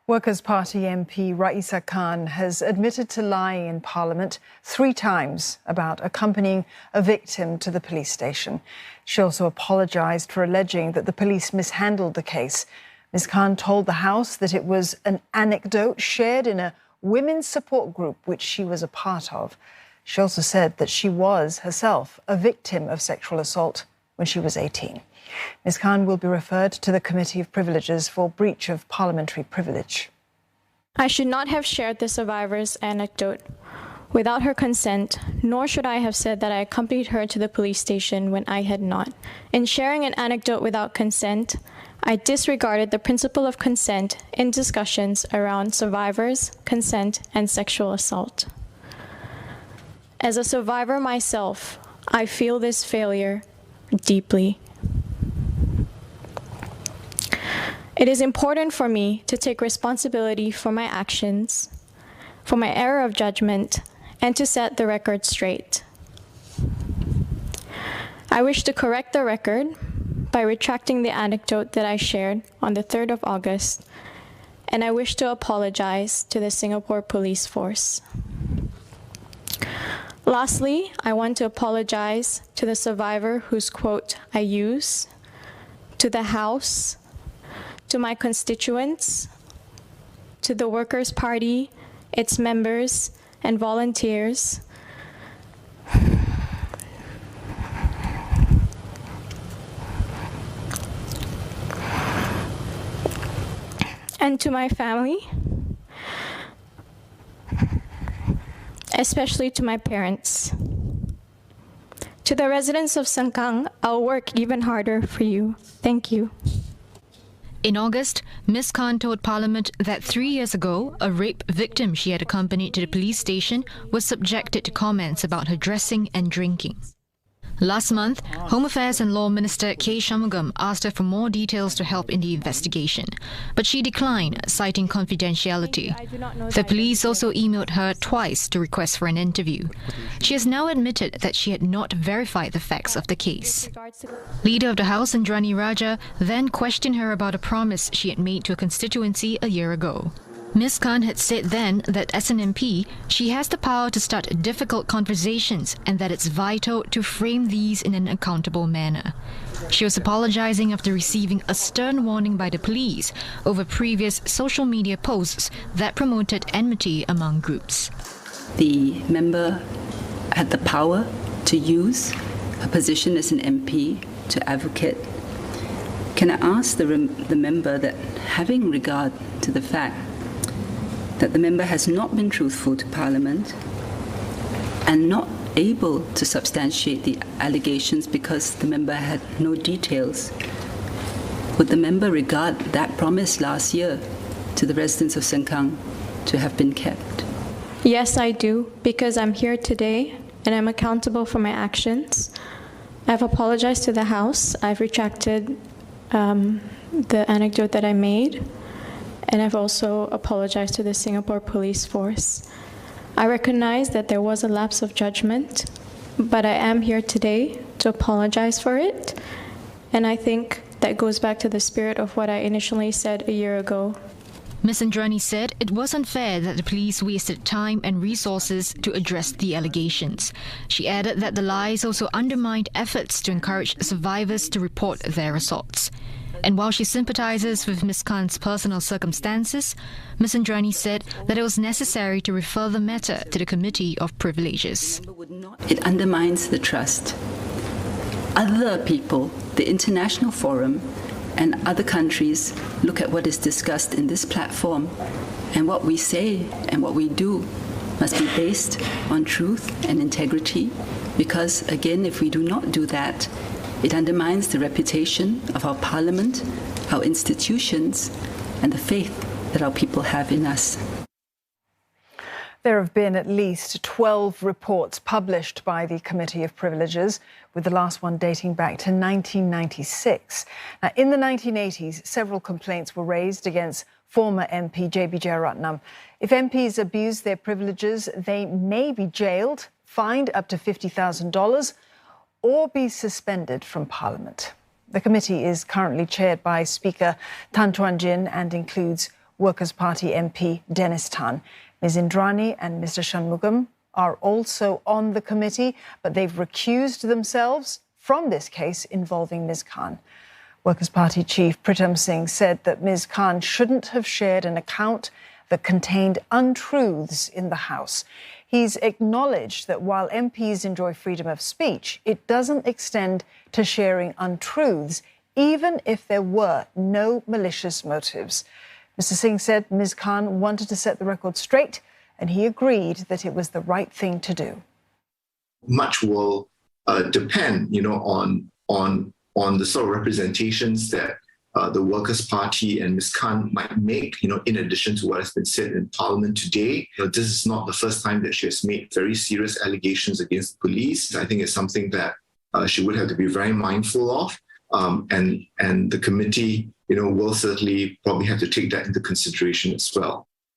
Workers' Party MP Raeesah Khan has admitted to lying in Parliament 3 times about accompanying a victim to the police station. She also apologised for alleging that the police mishandled the case. Ms. Khan told the House that it was an anecdote shared in a women's support group which she was a part of. She also said that she was herself a victim of sexual assault when she was 18. Ms. Khan will be referred to the Committee of Privileges for breach of parliamentary privilege. I should not have shared the survivor's anecdote without her consent, nor should I have said that I accompanied her to the police station when I had not. In sharing an anecdote without consent, I disregarded the principle of consent in discussions around survivors, consent, and sexual assault. As a survivor myself, I feel this failure deeply. It is important for me to take responsibility for my actions, for my error of judgment, and to set the record straight. I wish to correct the record by retracting the anecdote that I shared on the 3rd of August, and I wish to apologize to the Singapore Police Force. Lastly, I want to apologize to the survivor whose quote I use, to the House, to my constituents, to the Workers' Party, its members, and volunteers, and to my family, especially to my parents. To the residents of Sengkang, I'll work even harder for you. Thank you. In August, Ms. Khan told Parliament that 3 years ago, a rape victim she had accompanied to the police station was subjected to comments about her dressing and drinking. Last month, Home Affairs and Law Minister K. Shanmugam asked her for more details to help in the investigation, but she declined, citing confidentiality. The police also emailed her twice to request for an interview. She has now admitted that she had not verified the facts of the case. Leader of the House, Indrani Raja, then questioned her about a promise she had made to a constituency a year ago. Ms. Khan had said then that as an MP, she has the power to start difficult conversations and that it's vital to frame these in an accountable manner. She was apologizing after receiving a stern warning by the police over previous social media posts that promoted enmity among groups. The member had the power to use her position as an MP to advocate. Can I ask the member that, having regard to the fact that the member has not been truthful to Parliament and not able to substantiate the allegations because the member had no details, would the member regard that promise last year to the residents of Sengkang to have been kept? Yes, I do, because I'm here today and I'm accountable for my actions. I've apologized to the House. I've retracted the anecdote that I made. And I've also apologized to the Singapore Police Force. I recognize that there was a lapse of judgment, but I am here today to apologize for it. And I think that goes back to the spirit of what I initially said a year ago. Ms. Indrani said it was unfair that the police wasted time and resources to address the allegations. She added that the lies also undermined efforts to encourage survivors to report their assaults. And while she sympathizes with Ms. Khan's personal circumstances, Ms. Indrani said that it was necessary to refer the matter to the Committee of Privileges. It undermines the trust. Other people, the international forum, and other countries look at what is discussed in this platform, and what we say and what we do must be based on truth and integrity, because, again, if we do not do that, it undermines the reputation of our Parliament, our institutions, and the faith that our people have in us. There have been at least 12 reports published by the Committee of Privileges, with the last one dating back to 1996. Now, in the 1980s, several complaints were raised against former MP J.B. Jeyaretnam. If MPs abuse their privileges, they may be jailed, fined up to $50,000, or be suspended from Parliament. The committee is currently chaired by Speaker Chuan-Jin and includes Workers' Party MP Dennis Tan. Ms. Indrani and Mr. Shanmugam are also on the committee, but they've recused themselves from this case involving Ms. Khan. Workers' Party Chief Pritam Singh said that Ms. Khan shouldn't have shared an account that contained untruths in the House. He's acknowledged that while MPs enjoy freedom of speech, it doesn't extend to sharing untruths, even if there were no malicious motives. Mr. Singh said Ms. Khan wanted to set the record straight, and he agreed that it was the right thing to do. Much will depend, on the sort of representations that the Workers' Party and Ms. Khan might make, in addition to what has been said in Parliament today. This is not the first time that she has made very serious allegations against the police. I think it's something that she would have to be very mindful of. And the committee, will certainly probably have to take that into consideration as well.